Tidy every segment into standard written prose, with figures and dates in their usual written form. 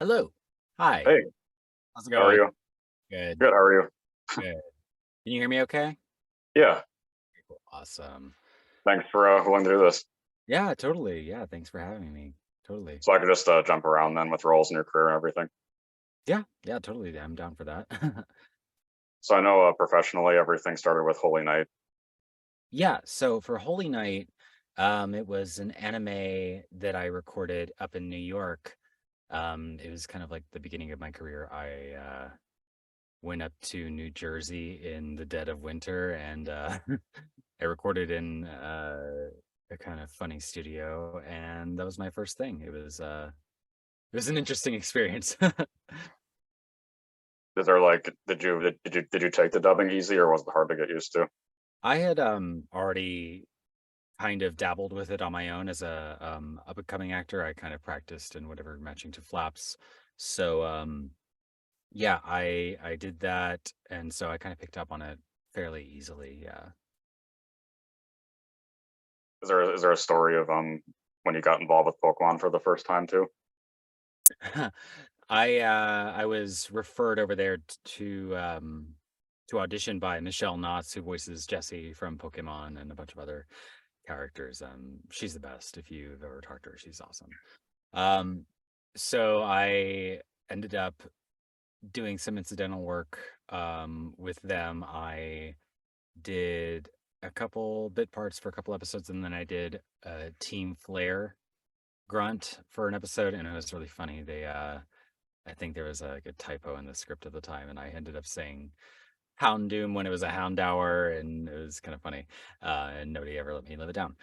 Hello. Hi. Hey, How's it how are going? you? Good. Good, how are you? Good. Can you hear me okay? Yeah, Cool. Awesome. thanks for willing to do this. Yeah, totally. Yeah, thanks for having me. Totally. So I could just jump around then with roles in your career and everything. Yeah, yeah, totally. I'm down for that. So I know professionally everything started with Holy Night. Yeah, so for Holy Night, it was an anime that I recorded up in New York. It was kind of like the beginning of my career. I went up to New Jersey in the dead of winter and I recorded in a kind of funny studio, and that was my first thing. It was an interesting experience. Is there like did you take the dubbing easy or was it hard to get used to? I had already kind of dabbled with it on my own as a up and coming actor. I kind of practiced in whatever matching to flaps. So yeah, I did that, and so I kind of picked up on it fairly easily. Yeah. Is there a story of when you got involved with Pokemon for the first time too? I was referred over there to audition by Michelle Knotts, who voices Jessie from Pokemon and a bunch of other characters. She's the best. If you've ever talked to her, she's awesome. Um, so I ended up doing some incidental work with them. I did a couple bit parts for a couple episodes, and then I did a Team Flare grunt for an episode, and it was really funny. I think there was like a typo in the script at the time, and I ended up saying Houndoom when it was a Houndour, and it was kind of funny. And nobody ever let me live it down.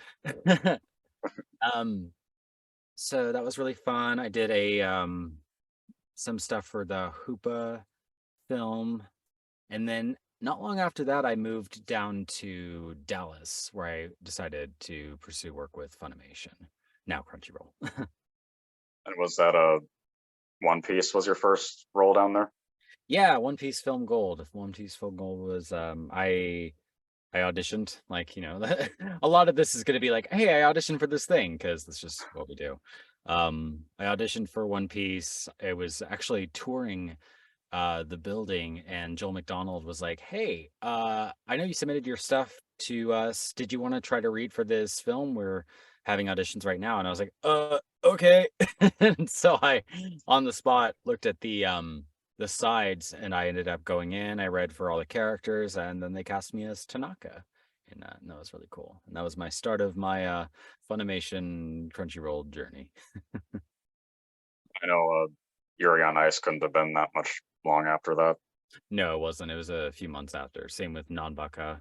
um, so that was really fun. I did a some stuff for the Hoopa film, and then not long after that, I moved down to Dallas, where I decided to pursue work with Funimation, now Crunchyroll. And was that One Piece was your first role down there? Yeah, One Piece Film Gold. One Piece Film Gold was I auditioned, like, a lot of this is gonna be like, "Hey, I auditioned for this thing because that's just what we do. I auditioned for One Piece. It was actually touring, the building, and Joel McDonald was like, "Hey, I know you submitted your stuff to us. Did you wanna try to read for this film? We're having auditions right now." And I was like, okay." And so I, on the spot, looked at the sides, and I ended up going in. I read for all the characters, and then they cast me as Tanaka, and that was really cool. And that was my start of my Funimation Crunchyroll journey. I know Yuri on Ice couldn't have been that much long after that. No, it wasn't. It was a few months after. Same with Nanbaka.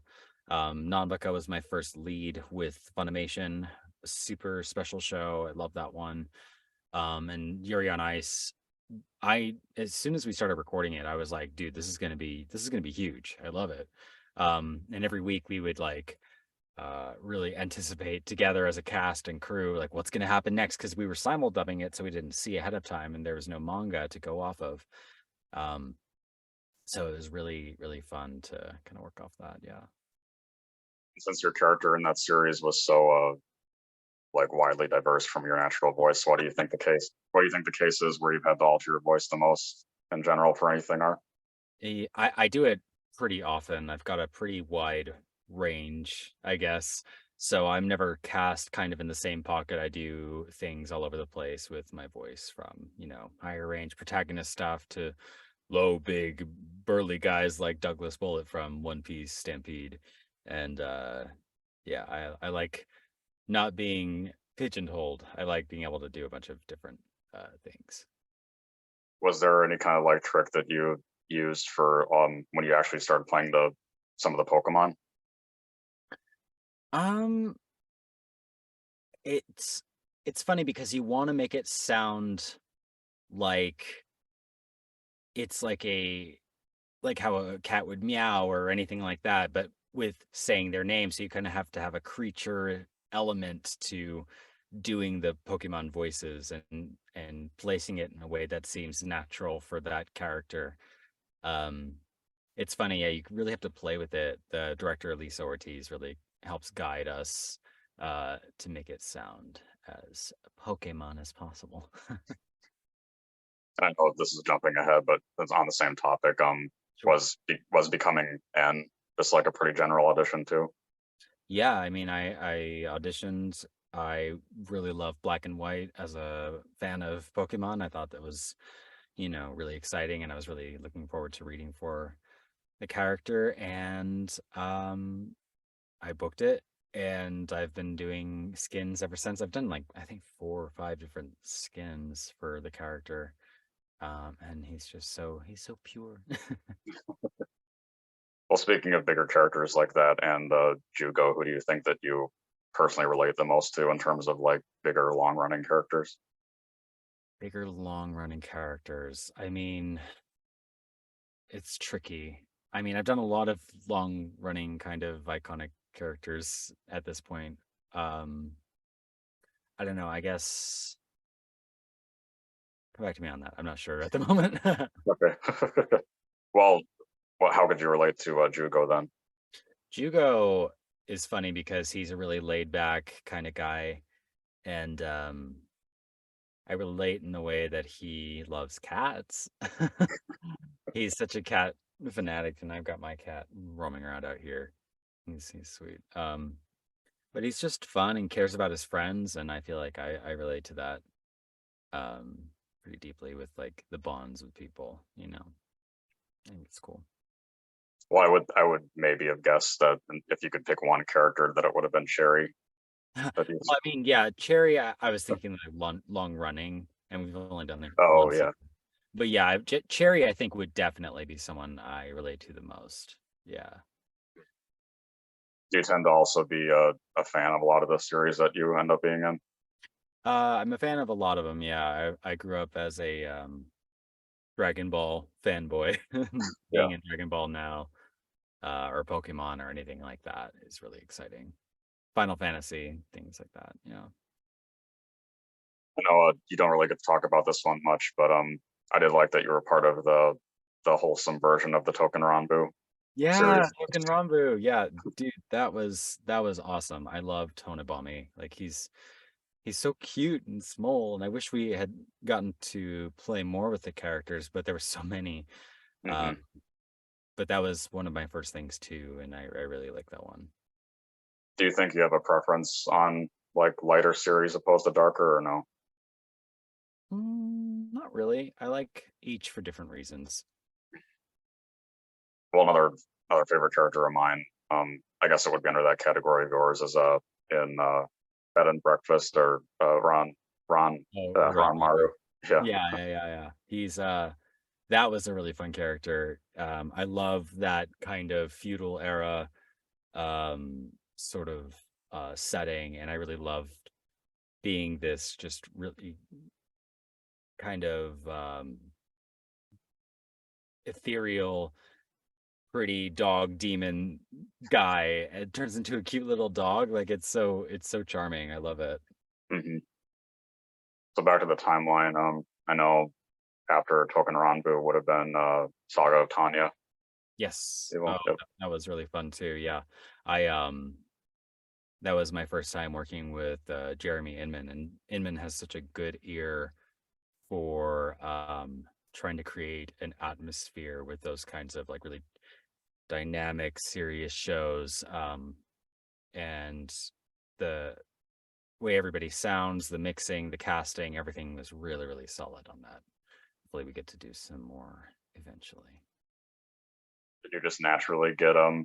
Nanbaka was my first lead with Funimation. Super special show. I love that one. And Yuri on Ice. I As soon as we started recording it, I was like, dude, this is gonna be huge. I love it. And every week we would like really anticipate together as a cast and crew, like what's gonna happen next, because we were simul dubbing it, so we didn't see ahead of time, and there was no manga to go off of. Um, so it was really, really fun to kind of work off that. Yeah. Since your character in that series was so like widely diverse from your natural voice, what do you think the case is where you've had to alter your voice the most in general for anything art? I do it pretty often. I've got a pretty wide range, I guess. So I'm never cast kind of in the same pocket. I do things all over the place with my voice, from, higher range protagonist stuff to low, big, burly guys like Douglas Bullet from One Piece Stampede. And yeah, I like not being pigeonholed. I like being able to do a bunch of different things. Was there any kind of like trick that you used for when you actually started playing the some of the Pokemon? Um, it's it's funny because you want to make it sound like it's like how a cat would meow or anything like that, but with saying their name. So you kind of have to have a creature element to doing the Pokemon voices, and placing it in a way that seems natural for that character. Um, it's funny, yeah, you really have to play with it. The director, Lisa Ortiz, really helps guide us to make it sound as Pokemon as possible. I know this is jumping ahead, but it's on the same topic. Sure. Was becoming N just like a pretty general audition too? Yeah, I mean, I auditioned. I really love Black and White as a fan of Pokemon. I thought that was, really exciting, and I was really looking forward to reading for the character. And I booked it, and I've been doing skins ever since. I've done like I think 4 or 5 different skins for the character. And he's so pure. Well, speaking of bigger characters like that and Jyugo, who do you think that you personally relate the most to in terms of like bigger, long running characters? Bigger, long running characters. I mean, it's tricky. I mean, I've done a lot of long running kind of iconic characters at this point. Um, I don't know. I guess come back to me on that. I'm not sure at the moment. Okay. well, how could you relate to Jyugo then? Jugo is funny because he's a really laid back kind of guy, and I relate in the way that he loves cats. He's such a cat fanatic, and I've got my cat roaming around out here. He's sweet. But he's just fun and cares about his friends, and I feel like I relate to that pretty deeply with like the bonds with people. I think it's cool. Well, I would maybe have guessed that if you could pick one character, that it would have been Cherry. That Well, he's. I mean, yeah, Cherry, I was thinking like long running, and we've only done it Oh once. yeah. But yeah, Cherry, I think would definitely be someone I relate to the most. Yeah. Do you tend to also be a fan of a lot of the series that you end up being in? I'm a fan of a lot of them. Yeah, I grew up as a Dragon Ball fanboy. Yeah. Being in Dragon Ball now, or Pokemon or anything like that is really exciting. Final Fantasy, things like that. Yeah. I know you don't really get to talk about this one much, but I did like that you were part of the wholesome version of the Token Ranbu Yeah, series. Token Rambu. Yeah, dude, that was awesome. I love Tonabami. Like he's so cute and small, and I wish we had gotten to play more with the characters, but there were so many. Um, Hmm. but that was one of my first things too, and I really like that one. Do you think you have a preference on like lighter series opposed to darker, or no? Not really. I like each for different reasons. Well, another favorite character of mine, I guess it would be under that category of yours, is in Bed and Breakfast or Oh, Ron Maru. Ranmaru. Yeah. Yeah. That was a really fun character. I love that kind of feudal era sort of setting, and I really loved being this just really kind of ethereal, pretty dog demon guy. It turns into a cute little dog. Like it's so charming. I love it. Hmm. So back to the timeline. I know after Token Ranbu would have been Saga of Tanya. Yes. Oh, Yep. that was really fun too. Yeah. I that was my first time working with Jeremy Inman, and Inman has such a good ear for trying to create an atmosphere with those kinds of like really dynamic, serious shows. And the way everybody sounds, the mixing, the casting, everything was really, really solid on that. Hopefully, we get to do some more eventually. Did you just naturally get a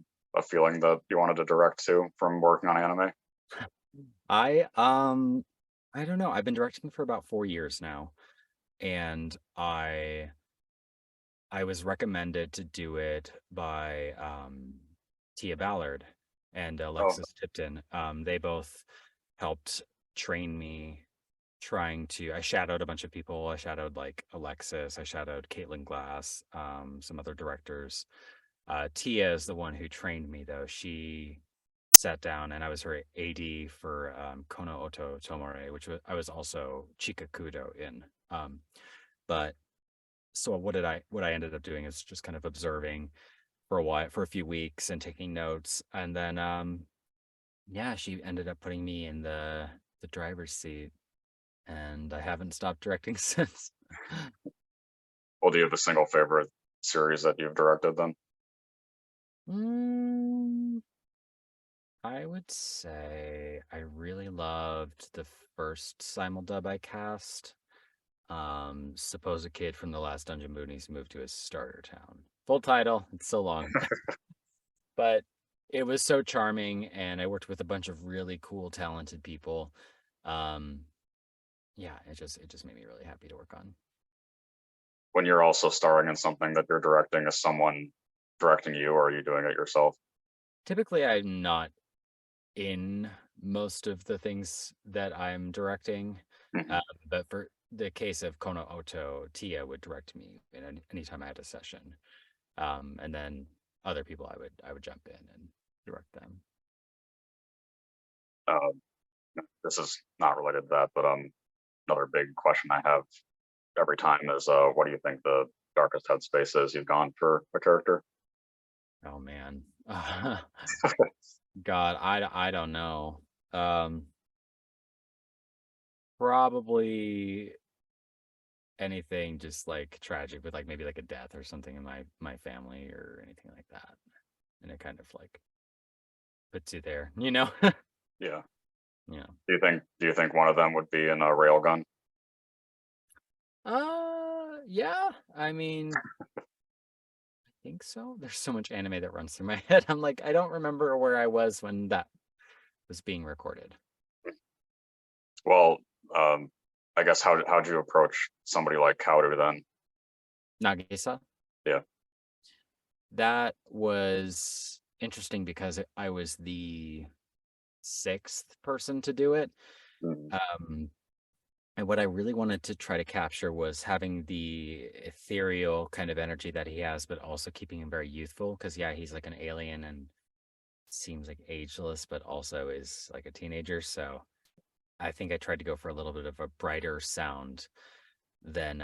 feeling that you wanted to direct to from working on anime? I um I don't know. I've been directing for about 4 years now, and I was recommended to do it by Tia Ballard and Oh, Alexis Tipton. They both helped train me trying to. I shadowed a bunch of people. I shadowed like Alexis, I shadowed Caitlin Glass, some other directors. Tia is the one who trained me though. She sat down and I was her AD for Kono Oto Tomore, which I was also Chikakudo in. But so what I ended up doing is just kind of observing for a while, for a few weeks, and taking notes, and then yeah, she ended up putting me in the driver's seat, and I haven't stopped directing since. Well, do you have a single favorite series that you've directed then? Mm, I would say I really loved the first simuldub I cast. Suppose a kid from the last Dungeon Boonies moved to his starter town. Full title, it's so long. But it was so charming, and I worked with a bunch of really cool, talented people. Um, yeah, it just made me really happy to work on. When you're also starring in something that you're directing, is someone directing you, or are you doing it yourself? Typically, I'm not in most of the things that I'm directing, Mhm. uh, but for the case of Kono Oto, Tia would direct me in anytime I had a session, and then other people I would jump in and direct them. Uh, this is not related to that, but another big question I have every time is, what do you think the darkest headspace is you've gone for a character? Oh man, God, I don't know. Um, Probably anything just like tragic with like maybe like a death or something in my family or anything like that, and it kind of like puts you there, you know? Yeah. Yeah. Do you think one of them would be in a railgun? Yeah. I mean, I think so. There's so much anime that runs through my head. I'm like, I don't remember where I was when that was being recorded. Well, um, I guess how'd you approach somebody like Kaudu then? Nagisa. Yeah. That was interesting because I was the sixth person to do it. Mhm. Um, and what I really wanted to try to capture was having the ethereal kind of energy that he has, but also keeping him very youthful. Because yeah, he's like an alien and seems like ageless, but also is like a teenager. So I think I tried to go for a little bit of a brighter sound than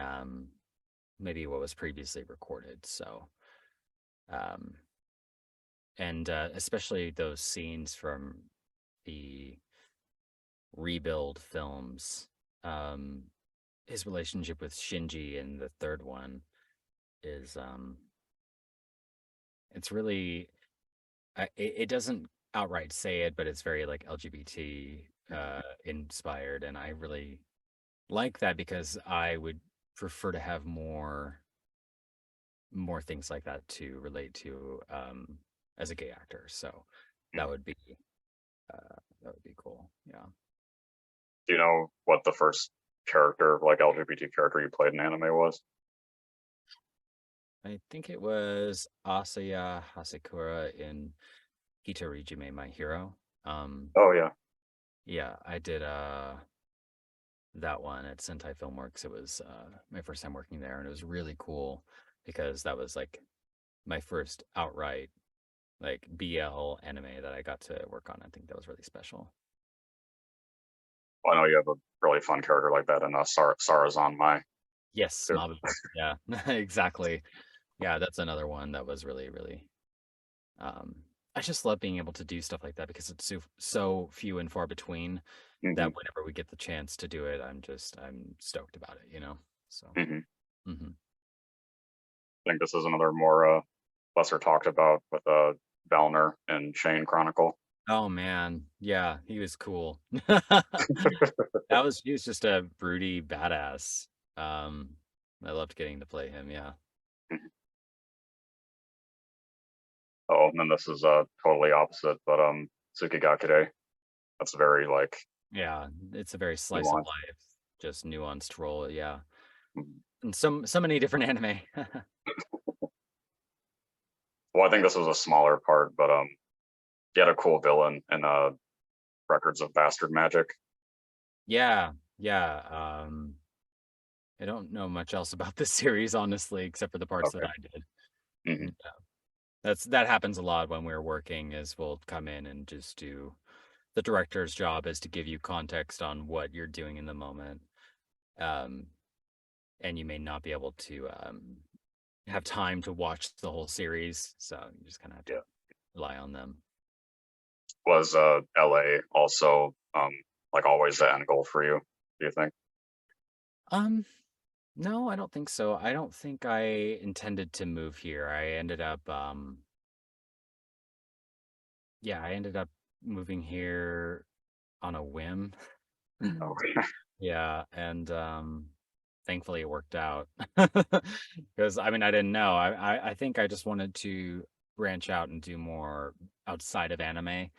maybe what was previously recorded. So um, and especially those scenes from the rebuild films. Um, his relationship with Shinji in the third one is it's really it doesn't outright say it, but it's very like LGBT inspired, and I really like that because I would prefer to have more things like that to relate to as a gay actor. So that Mhm. would be that would be cool. Yeah. Do you know what the first character, like LGBT character you played in anime was? I think it was Asaya Hasekura in Hitorijime My Hero. Um, Oh yeah. yeah, I did that one at Sentai Filmworks. It was my first time working there, and it was really cool because that was like my first outright like BL anime that I got to work on. I think that was really special. Well, I know you have a really fun character like that in Sarazan Mai Yes, too. Mabu. Yeah, exactly. Yeah, that's another one that was really, really. Um, I just love being able to do stuff like that because it's so few and far between Hmm. that whenever we get the chance to do it, I'm stoked about it, you know? So, Hmm. mhm. I think this is another more lesser talked about with Valner and Shane Chronicle. Oh man, yeah, he was cool. He was just a broody badass. Um, I loved getting to play him, yeah. Mhm. Oh, and then this is totally opposite, but Tsukigakure. That's very like Yeah, it's a very slice of nuanced. life, just nuanced role, yeah. Mhm. And so many different anime. Well, I think this was a smaller part, but he had a cool villain in Records of Bastard Magic. Yeah, yeah. I don't know much else about this series, honestly, except for the parts that Okay. I did. Hmm. Mm, yeah. That happens a lot when we're working, is we'll come in and just do the director's job is to give you context on what you're doing in the moment. Um, and you may not be able to have time to watch the whole series, so you just kind of have to Yeah. rely on them. Was LA also like always the end goal for you? Do you think? Um, No, I don't think so. I don't think I intended to move here. I ended up yeah, I ended up moving here on a whim. Oh, Yeah, and thankfully it worked out. Because I mean I didn't know. I think I just wanted to branch out and do more outside of anime.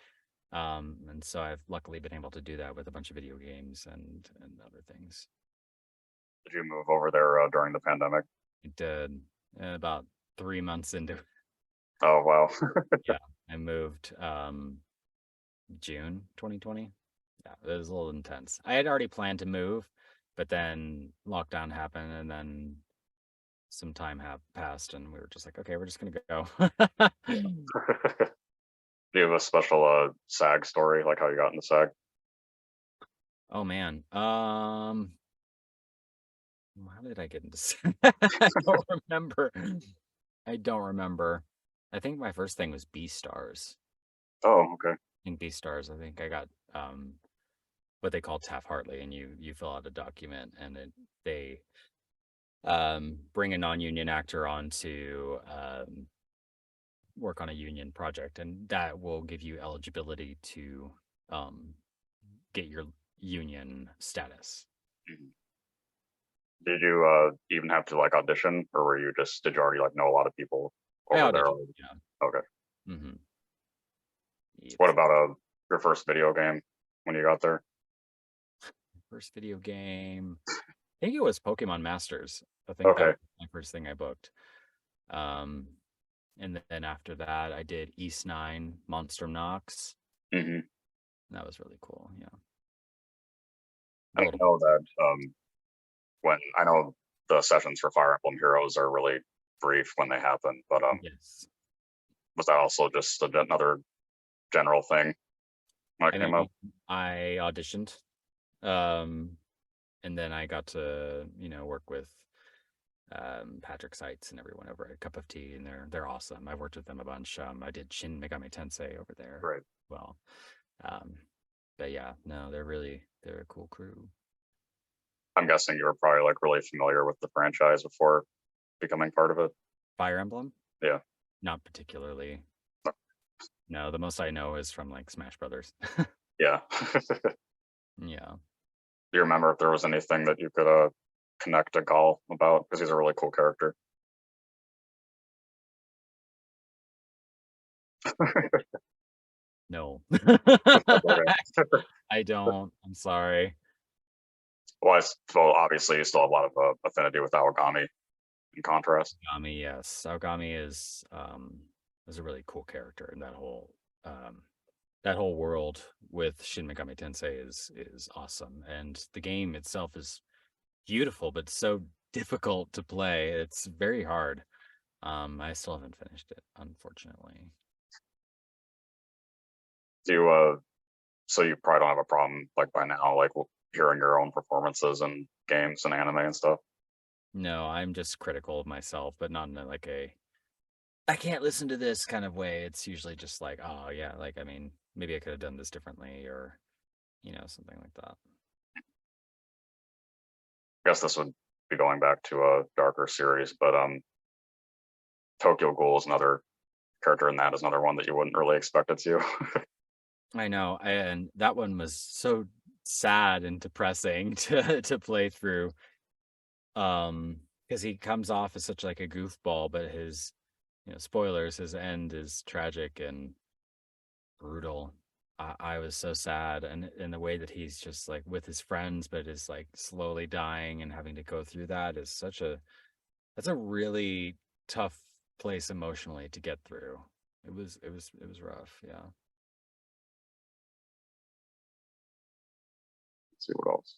And so I've luckily been able to do that with a bunch of video games and other things. did you move over there during the pandemic? I did about 3 months into it. Oh, wow. Yeah, I moved June 2020. Yeah, it was a little intense. I had already planned to move, but then lockdown happened and then some time have passed and we were just like, okay, we're just gonna go. Do you have a special SAG story, like how you got into SAG? Oh man. How did I get into I don't remember. I don't remember. I think my first thing was B stars. Oh, okay. In B stars, I think I got what they call Taft Hartley, and you fill out a document and they bring a non-union actor on to work on a union project, and that will give you eligibility to um, get your union status. Mhm. Did you even have to like audition, or were you just did you already like know a lot of people I over there? auditioned. Yeah. Okay. Mm-hmm. What Yep. about your first video game when you got there? First video game. I think it was Pokemon Masters. I think that Okay. was my first thing I booked. Um, and then after that, I did East Nine, Monster Knox. Hmm. That was really cool. Yeah, a And I little. know that when I know the sessions for Fire Emblem Heroes are really brief when they happen, but Yes. was that also just another general thing when it I came up? mean, I auditioned, um, and then I got to work with Patrick Seitz and everyone over at Cup of Tea, and they're awesome. I've worked with them a bunch. I did Shin Megami Tensei over there. Right. Well, um, but yeah, no, they're a cool crew. I'm guessing you were probably like really familiar with the franchise before becoming part of it. Fire Emblem, Yeah. not particularly. No, the most I know is from like Smash Brothers. Yeah. Do Yeah. you remember if there was anything that you could connect to Gall about? Because he's a really cool character. No. That's okay. I don't. I'm sorry. Well, well, obviously you still have a lot of affinity with Awagami in contrast. Saogami, yes. Saogami is a really cool character, and that whole world with Shin Megami Tensei is awesome. And the game itself is beautiful, but so difficult to play. It's very hard. I still haven't finished it, unfortunately. Do you so you probably don't have a problem like by now, like hearing your own performances in games and anime and stuff. No, I'm just critical of myself, but not in like a I can't listen to this kind of way. It's usually just like, oh yeah, like I mean, maybe I could have done this differently or, something like that. I guess this would be going back to a darker series, but Tokyo Ghoul is another character in that is another one that you wouldn't really expect it to. I know, and that one was so sad and depressing to play through. Because he comes off as such like a goofball, but his, spoilers, his end is tragic and brutal. I was so sad, and in the way that he's just like with his friends, but is like slowly dying and having to go through that is that's a really tough place emotionally to get through. It was rough, yeah. Let's see what else.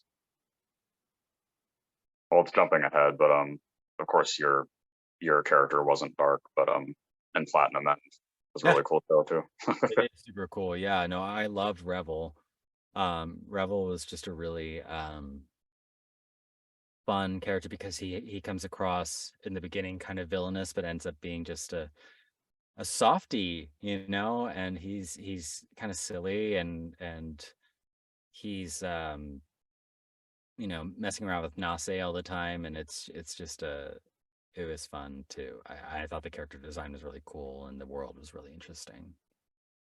Well, it's jumping ahead, but of course your character wasn't dark, but and Platinum End was Yeah, really cool show too. it is super cool. Yeah, no, I loved Revel. Revel was just a really fun character because he comes across in the beginning kind of villainous, but ends up being just a softie, and he's kind of silly and he's messing around with Nase all the time, and it's just it was fun too. I thought the character design was really cool and the world was really interesting.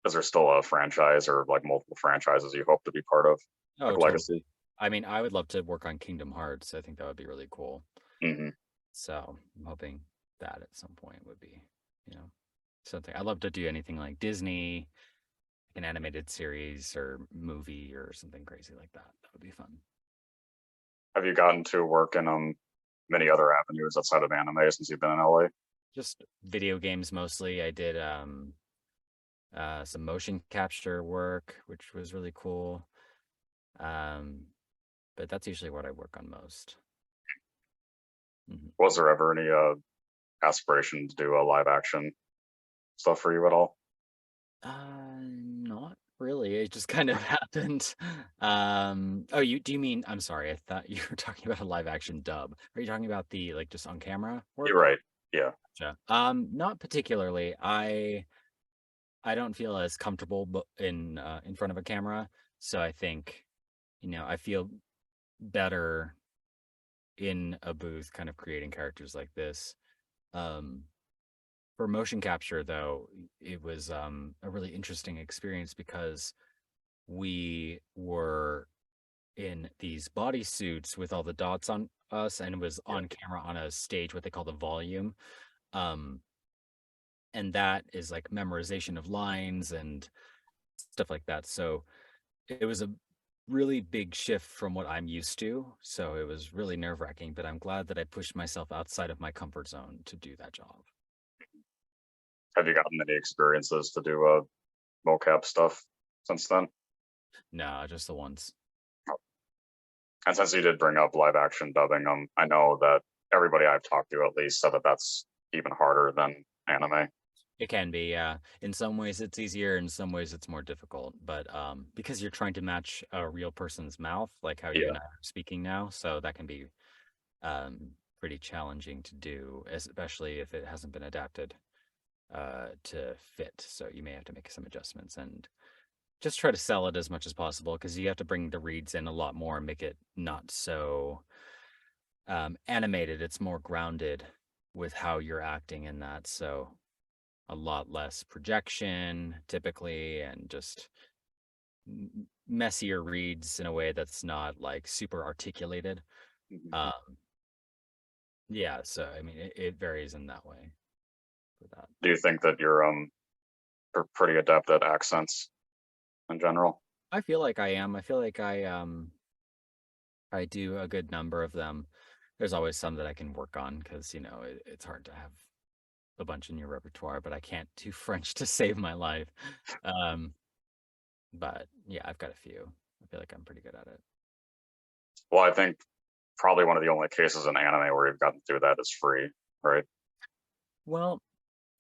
Is there still a franchise or like multiple franchises you hope to be part of, Oh, like totally. Legacy? I mean, I would love to work on Kingdom Hearts. I think that would be really cool. Hmm. So I'm hoping that at some point would be, you know, something. I'd love to do anything like Disney, an animated series or movie or something crazy like that. That would be fun. Have you gotten to work in many other avenues outside of anime since you've been in LA? Just video games mostly. I did some motion capture work, which was really cool. Um, but that's usually what I work on most. Mhm. Was there ever any aspiration to do a live action stuff for you at all? Not really. It just kind of happened. Oh, do you mean, I'm sorry, I thought you were talking about a live action dub. Are you talking about the like just on camera You're work? right. Yeah. Gotcha. Not particularly. I don't feel as comfortable in front of a camera, so I think, I feel better in a booth kind of creating characters like this. Um for motion capture though, it was a really interesting experience because we were in these bodysuits with all the dots on us and was Yeah. on camera on a stage, what they call the volume. Um, and that is like memorization of lines and stuff like that. So it was a really big shift from what I'm used to. So it was really nerve wracking, but I'm glad that I pushed myself outside of my comfort zone to do that job. Have you gotten any experiences to do mocap stuff since then? No, just the ones. And since you did bring up live action dubbing, I know that everybody I've talked to at least said that that's even harder than anime. It can be, yeah. In some ways it's easier, in some ways it's more difficult. But because you're trying to match a real person's mouth, like how you Yeah. and I are speaking now, so that can be pretty challenging to do, especially if it hasn't been adapted to fit. So you may have to make some adjustments and just try to sell it as much as possible because you have to bring the reads in a lot more and make it not so animated. It's more grounded with how you're acting in that. So a lot less projection typically and just messier reads in a way that's not like super articulated. Mhm. Um, yeah, so I mean, it varies in that way for that. Do you think that you're pretty adept at accents in general? I feel like I am. I feel like I do a good number of them. There's always some that I can work on because it's hard to have a bunch in your repertoire, but I can't do French to save my life. Um, but yeah, I've got a few. I feel like I'm pretty good at it. Well, I think probably one of the only cases in anime where you've gotten through that is free, right? Well,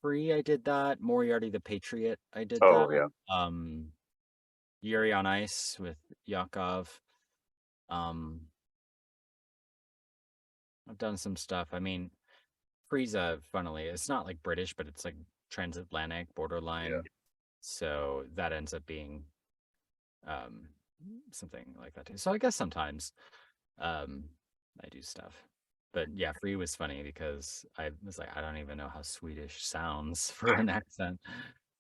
Free, I did that. Moriarty the Patriot, I did Oh that. yeah. Um, Yuri on Ice with Yakov. Um, I've done some stuff. I mean, Frieza, funnily, it's not like British, but it's like transatlantic Yeah. borderline. So that ends up being um something like that too. So I guess sometimes um I do stuff. But yeah, Free was funny because I was like, I don't even know how Swedish sounds for an accent.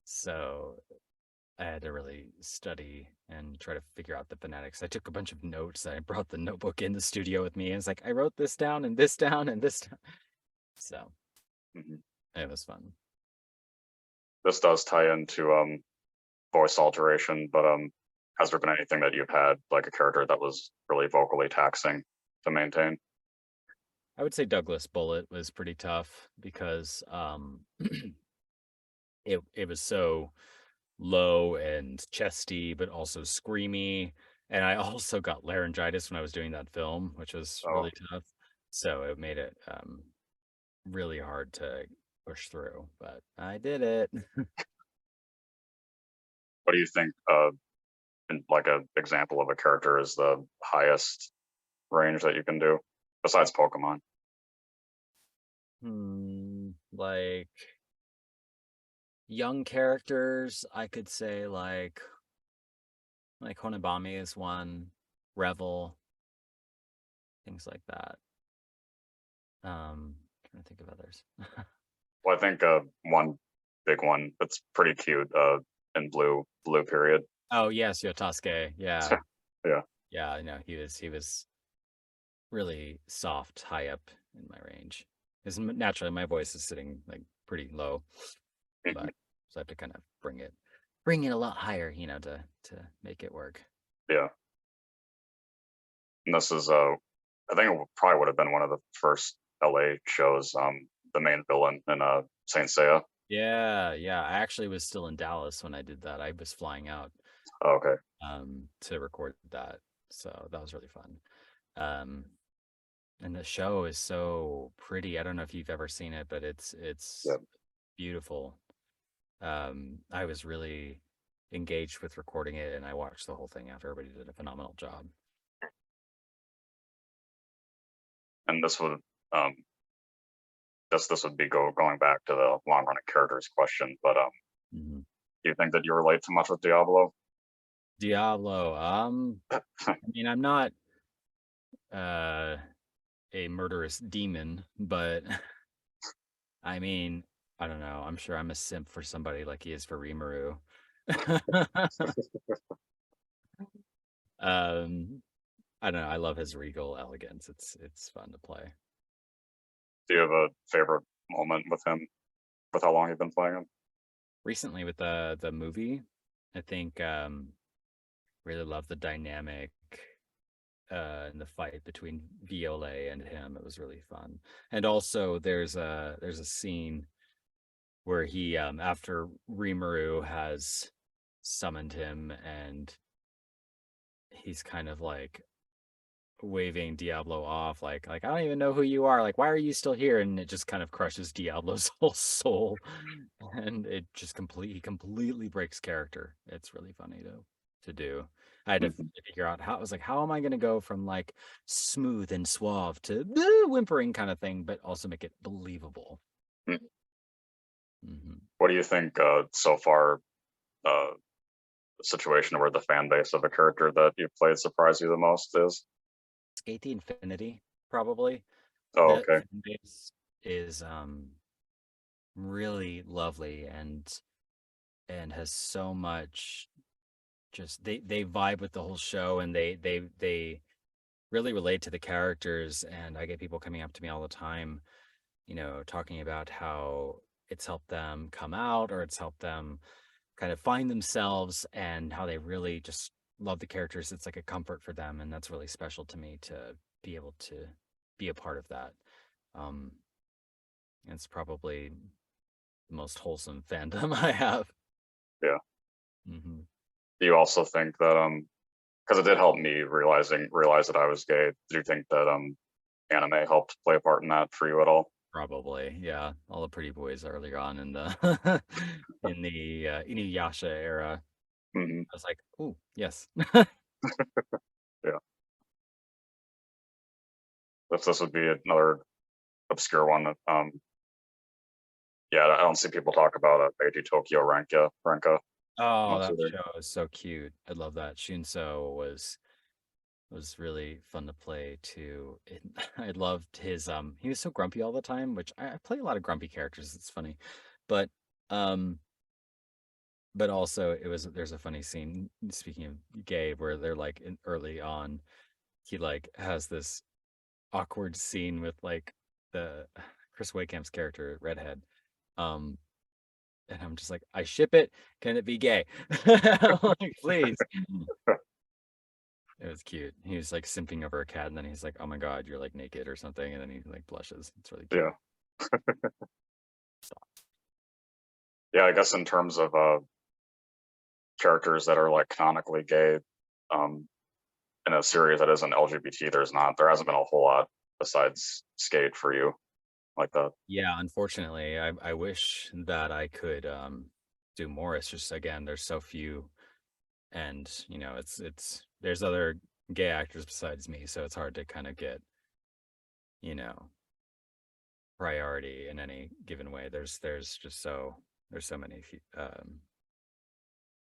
So I had to really study and try to figure out the phonetics. I took a bunch of notes. I brought the notebook in the studio with me and it's like, I wrote this down and this down and this down. So Mhm. it was fun. This does tie into voice alteration, but has there been anything that you've had like a character that was really vocally taxing to maintain? I would say Douglas Bullet was pretty tough because it was so low and chesty, but also screamy. And I also got laryngitis when I was doing that film, which was Oh, really tough. So it made it really hard to push through, but I did it. what do you think? Like a example of a character is the highest range that you can do besides Pokemon. Like young characters, I could say like Honibami is one, Revel. things like that. Trying to think of others. Well, I think one big one that's pretty cute in blue period. Oh yes, Yotasque. Yeah, Yeah. yeah. I know he was really soft, high up in my range. Because naturally my voice is sitting like pretty low, Mhm. but so I have to kind of bring it a lot higher, to make it work. Yeah. And this is I think it probably would have been one of the first LA shows. The main villain in Saint Seiya. Yeah, yeah. I actually was still in Dallas when I did that. I was flying out Oh, okay. to record that. So that was really fun. Um and the show is so pretty. I don't know if you've ever seen it, but it's Yeah. beautiful. I was really engaged with recording it and I watched the whole thing after. Everybody did a phenomenal job. And this would um this would be going back to the long running characters question, but Mhm. do you think that you relate too much with Diablo? Diablo. I mean, I'm not uh a murderous demon, but I mean, I don't know. I'm sure I'm a simp for somebody like he is for Rimuru. um, I don't know. I love his regal elegance. It's fun to play. Do you have a favorite moment with him? With how long you've been playing him? Recently with the movie, I think really love the dynamic in the fight between Viola and him. It was really fun. And also there's a scene where he after Rimuru has summoned him and he's kind of like waving Diablo off like I don't even know who you are. Like why are you still here? And it just kind of crushes Diablo's whole soul. And it just completely breaks character. It's really funny to do. I had to Mhm. figure out how I was like, how am I going to go from like smooth and suave to whimpering kind of thing, but also make it believable. Mhm. Hmm. What do you think so far? Uh, the situation where the fan base of a character that you've played surprised you the most is? Skate the Infinity, probably. Oh, The okay. fan base is really lovely and has so much just they vibe with the whole show and they really relate to the characters and I get people coming up to me all the time, talking about how it's helped them come out or it's helped them kind of find themselves and how they really just love the characters. It's like a comfort for them and that's really special to me to be able to be a part of that. Um it's probably the most wholesome fandom I have. Yeah. Hmm. Do you also think that because it did help me realize that I was gay. Do you think that anime helped play a part in that for you at all? Probably, yeah. All the pretty boys earlier on in the in the Inuyasha era. Hmm. I was like, "Ooh, yes." Yeah. This would be another obscure one that yeah, I don't see people talk about Beiji Tokyo Renka Oh, much that either. show is so cute. I love that. Shunso was really fun to play too. I loved his he was so grumpy all the time, which I play a lot of grumpy characters. It's funny. But um but also there's a funny scene speaking of gay where they're like early on he like has this awkward scene with like the Chris Wakeham's character redhead. Um and I'm just like I ship it. Can it be gay? Like please. It was cute. He was like simping over a cat and then he's like, "Oh my god, you're like naked or something." And then he like blushes. It's really Yeah. cute. Stop. Yeah, I guess in terms of characters that are like canonically gay, um, in a series that isn't LGBT, there hasn't been a whole lot besides Skate for you like that. Yeah, unfortunately, I wish that I could do more. It's just again, there's so few and it's there's other gay actors besides me, so it's hard to kind of get, you know, priority in any given way. There's just there's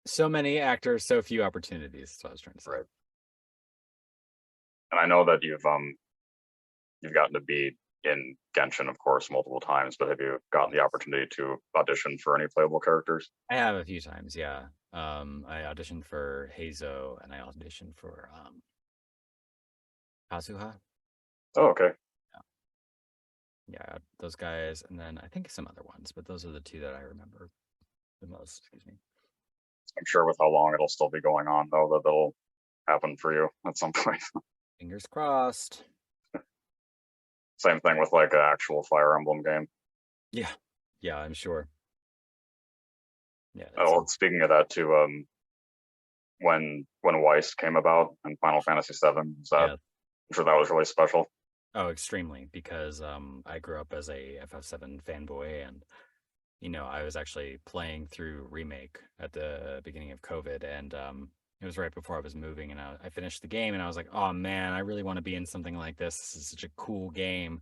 so many actors, so few opportunities. That's what I was trying to say. Right. And I know that you've gotten to be in Genshin, of course, multiple times, but have you gotten the opportunity to audition for any playable characters? I have a few times, yeah. I auditioned for Hazo and I auditioned for Kazuha. Oh, okay. Yeah, those guys, and then I think some other ones, but those are the two that I remember the most. Excuse me. I'm sure with how long it'll still be going on, though, that that'll happen for you at some point. Fingers crossed. Same thing with like an actual Fire Emblem game. Yeah, yeah, I'm sure. Yeah, Oh, that's well, speaking of that too, when Weiss came about in Final Fantasy VII, yeah. I'm sure that was really special. Oh, extremely, because I grew up as a FF7 fanboy, and I was actually playing through Remake at the beginning of COVID, and it was right before I was moving, and I finished the game, and I was like, oh man, I really want to be in something like this. This is such a cool game.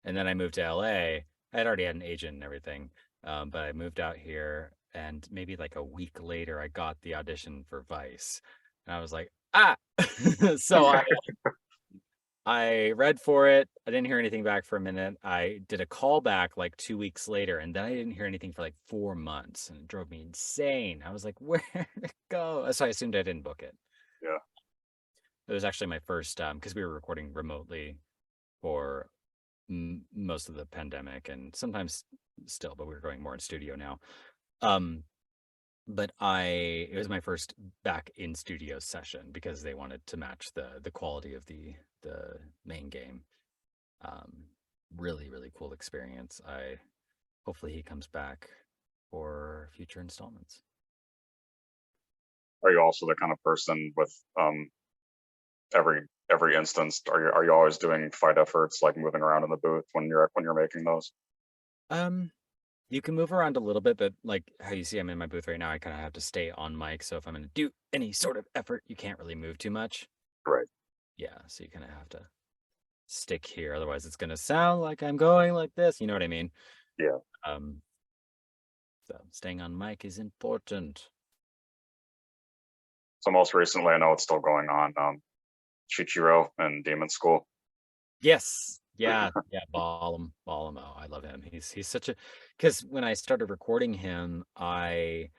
And then I moved to LA. I had already had an agent and everything, but I moved out here, and maybe like a week later, I got the audition for Vice, and I was like, ah. So I read for it. I didn't hear anything back for a minute. I did a callback like 2 weeks later, and then I didn't hear anything for like 4 months, and it drove me insane. I was like, where did it go? So I assumed I didn't book it. Yeah. It was actually my first, because we were recording remotely for most of the pandemic, and sometimes still, but we were going more in studio now. Um, but it was my first back in studio session because they wanted to match the quality of the main game. Um, really, really cool experience. Hopefully he comes back for future installments. Are you also the kind of person with every instance? Are you always doing fight efforts like moving around in the booth when you're making those? Um, you can move around a little bit, but like how you see I'm in my booth right now, I kind of have to stay on mic. So if I'm going to do any sort of effort, you can't really move too much. Right. Yeah, so you kind of have to stick here. Otherwise, it's going to sound like I'm going like this. You know what I mean? Yeah. Um, so staying on mic is important. So most recently, I know it's still going on. Chichiro and Demon School. Yes. Yeah. Yeah. Ball him out. I love him. He's such a, because when I started recording him, I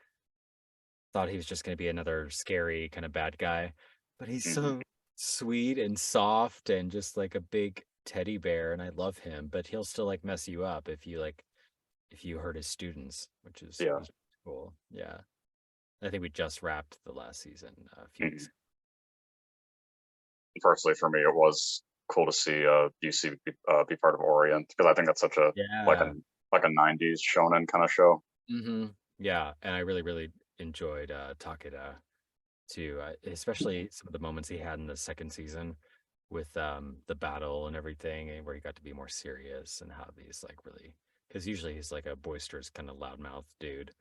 thought he was just going to be another scary kind of bad guy, but he's Hmm. so sweet and soft and just like a big teddy bear. And I love him, but he'll still like mess you up if you hurt his students, Yeah. was cool. Yeah. I think we just wrapped the last season a few Hmm. weeks. Personally, for me, it was cool to see UC be part of Orient because I think that's such a like a Yeah. like a '90s shonen kind of show. Yeah, and I really, really enjoyed Takeda too, especially some of the moments he had in the second season with the battle and everything, and where he got to be more serious and how these like really, because usually he's like a boisterous kind of loudmouth dude,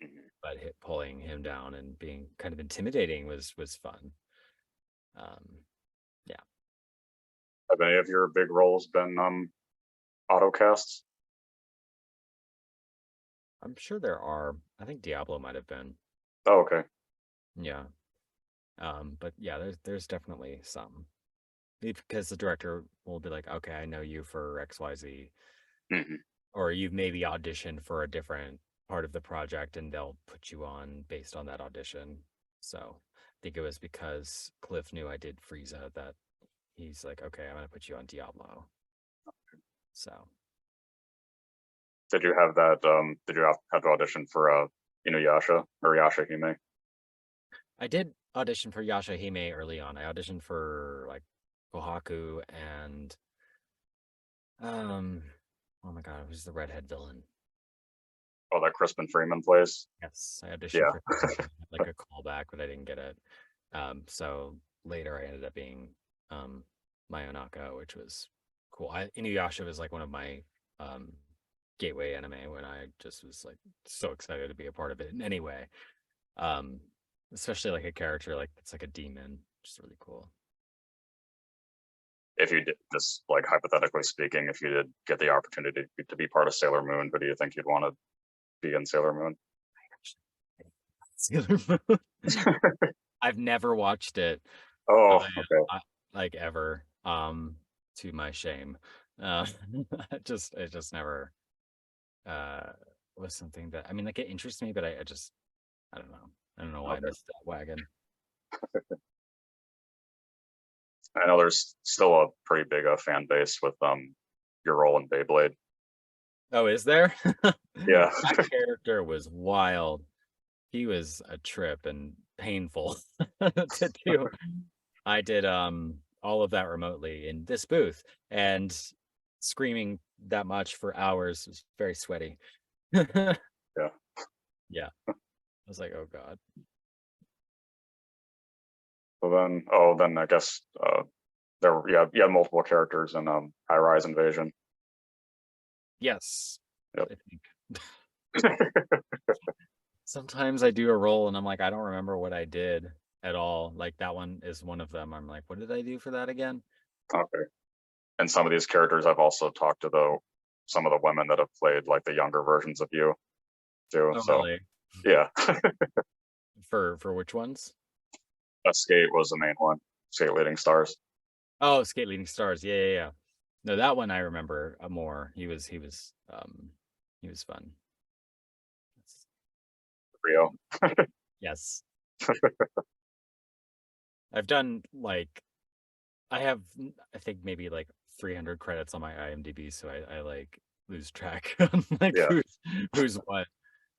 Mhm. but pulling him down and being kind of intimidating was fun. Um, yeah, Have any of your big roles been autocasts? I'm sure there are. I think Diablo might have been. Oh, okay. Yeah. But yeah, there's definitely some. Because the director will be like, okay, I know you for XYZ, Hmm. or you've maybe auditioned for a different part of the project and they'll put you on based on that audition. So I think it was because Cliff knew I did Frieza that he's like, okay, I'm going to put you on Diablo. So Did you have that? Did you have to audition for Inuyasha or Yashahime? I did audition for Yasha Hime early on. I auditioned for like Kohaku and, um, oh my God, who's the redhead villain? Oh, that Crispin Freeman plays. Yes, I auditioned Yeah. for him, like a callback, but I didn't get it. So later I ended up being um Mayonaka, which was cool. Inuyasha was like one of my um gateway anime when I just was like so excited to be a part of it in any way. Um, Especially like a character like it's like a demon, which is really cool. If you did, just like hypothetically speaking, if you did get the opportunity to be part of Sailor Moon, who do you think you'd want to be in Sailor Moon? Sailor Moon. I've never watched it. Oh, I, okay. like ever. to my shame. It just never uh was something that, I mean, like, it interests me, but I don't know. I don't know why I Okay. missed that wagon. I know there's still a pretty big fan base with your role in Beyblade. Oh, is there? Yeah. That character was wild. He was a trip and painful to do. I did all of that remotely in this booth, and screaming that much for hours was very sweaty. Yeah. Yeah. I was like, oh God. So then I guess there were, you had multiple characters in High Rise Invasion. Yes. Yep. I think sometimes I do a roll and I'm like, I don't remember what I did at all. Like, that one is one of them. I'm like, what did I do for that again? Okay. And some of these characters I've also talked to some of the women that have played like the younger versions of you too. Oh, So really? yeah. For which ones? Skate was the main one. Skate Leading Stars. Oh, Skate Leading Stars. Yeah, yeah, yeah. No, that one I remember more. He was fun. Rio. Yes. I've done like, I have, I think maybe like 300 credits on my IMDb, so I like lose track on like Yeah. who's what,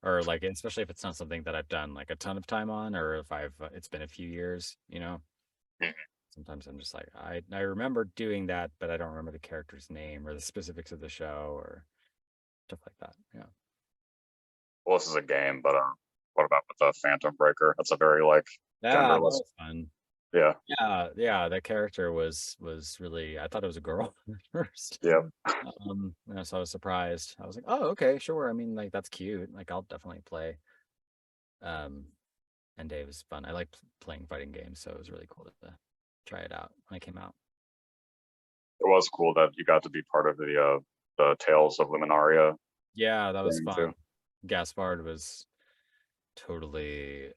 or like, especially if it's not something that I've done like a ton of time on, or if it's been a few years, you know. Mhm. Sometimes I'm just like, I remember doing that, but I don't remember the character's name or the specifics of the show or stuff like that. Yeah. Well, this is a game, but what about with the Phantom Breaker? That's a very like Yeah, that genderless. was fun. Yeah. Yeah, yeah, that character was really, I thought it was a girl at first. Yeah. So I was surprised. I was like, oh, okay, sure. I mean, like, that's cute. Like, I'll definitely play. Um, and Dave was fun. I like playing fighting games, so it was really cool to try it out when it came out. It was cool that you got to be part of the Tales of Luminaria Yeah, that was game too. fun. Gaspard was totally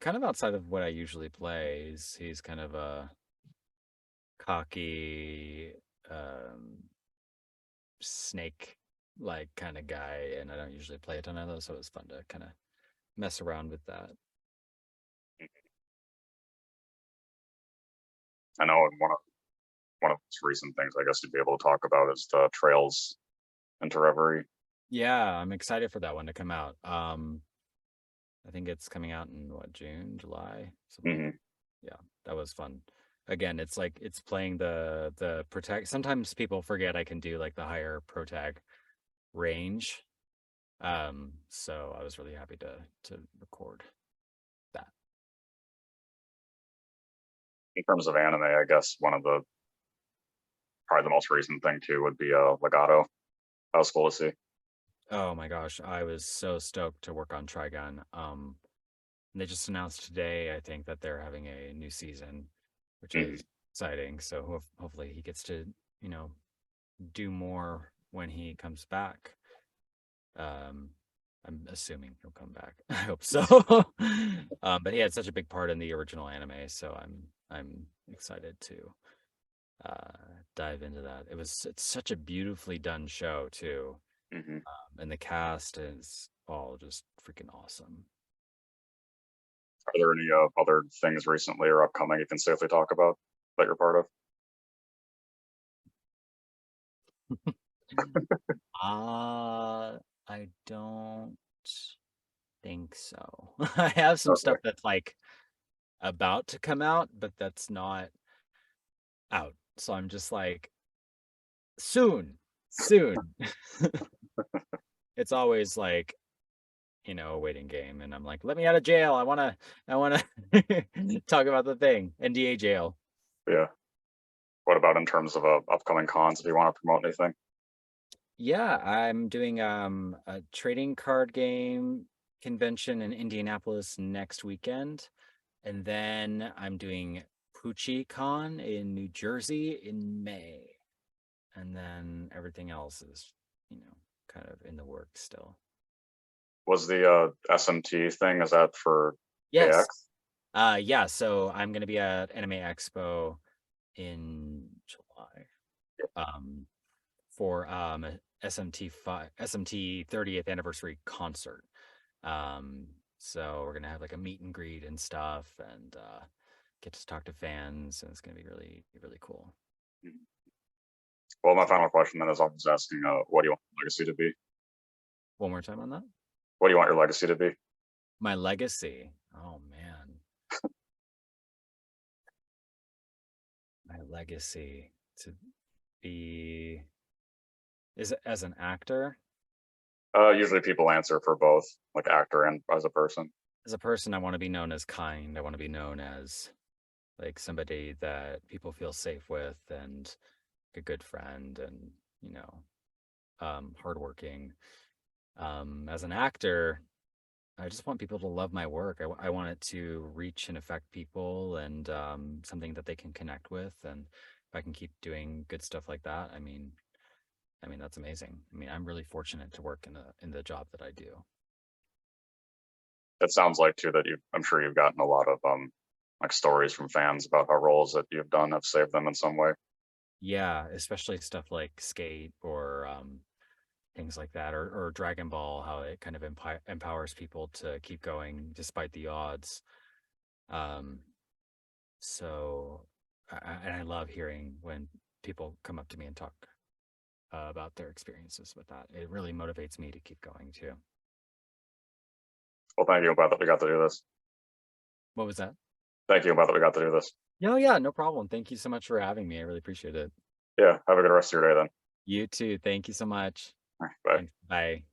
kind of outside of what I usually play. He's kind of a cocky, snake like kind of guy, and I don't usually play a ton of those, so it was fun to kind of mess around with that. I know one of the recent things I guess you'd be able to talk about is the Trails into Reverie. Yeah, I'm excited for that one to come out. I think it's coming out in what, June, July, something like Hmm. that. Yeah, that was fun. Again, it's like it's playing the protect. Sometimes people forget I can do like the higher protag range. So I was really happy to record that. In terms of anime, I guess one of the probably the most recent thing too would be Legato. That was cool to see. Oh my gosh, I was so stoked to work on Trigun. They just announced today, I think, that they're having a new season, which Hmm. is exciting. So hopefully he gets to, you know, do more when he comes back. Um, I'm assuming he'll come back. I hope so. But he had such a big part in the original anime, so I'm excited to dive into that. It's such a beautifully done show too, Hmm. and the cast is all just freaking awesome. Are there any other things recently or upcoming you can safely talk about that you're part of? I don't think so. I have some Okay. stuff that's like about to come out, but that's not out. So I'm just like, soon, soon. It's always like, a waiting game, and I'm like, let me out of jail. I wanna talk about the thing. NDA jail. Yeah. What about in terms of upcoming cons? If you want to promote anything? Yeah, I'm doing a trading card game convention in Indianapolis next weekend. And then I'm doing Poochie Con in New Jersey in May. And then everything else is, kind of in the works still. Was the SMT thing, is that for Yes. AX? Yeah, so I'm gonna be at Anime Expo in July. for a SMT 30th anniversary concert. So we're gonna have like a meet and greet and stuff, and get to talk to fans, and it's gonna be really really cool. Well, my So, final question then is always asking, what do you want your legacy to be? one more time on that. What do you want your legacy to be? My legacy. Oh man, my legacy to be is as an actor. Usually people answer for both, like actor and as a person. As a person, I want to be known as kind. I want to be known as like somebody that people feel safe with, and a good friend, and you know, hardworking. As an actor, I just want people to love my work. I want it to reach and affect people, and something that they can connect with. And if I can keep doing good stuff like that, I mean that's amazing. I mean, I'm really fortunate to work in the job that I do. It sounds like too that I'm sure you've gotten a lot of like stories from fans about how roles that you've done have saved them in some way. Yeah, especially stuff like Skate or things like that, or Dragon Ball, how it kind of empowers people to keep going despite the odds. Um, so, and I love hearing when people come up to me and talk about their experiences with that. It really motivates me to keep going too. Well, thank you. I'm glad that we got to do this. What was that? Thank you. I'm glad that we got to do this. No, yeah, no problem. Thank you so much for having me. I really appreciate it. Yeah. Have a good rest of your day then. You too. Thank you so much. All right, bye. Thanks. Bye.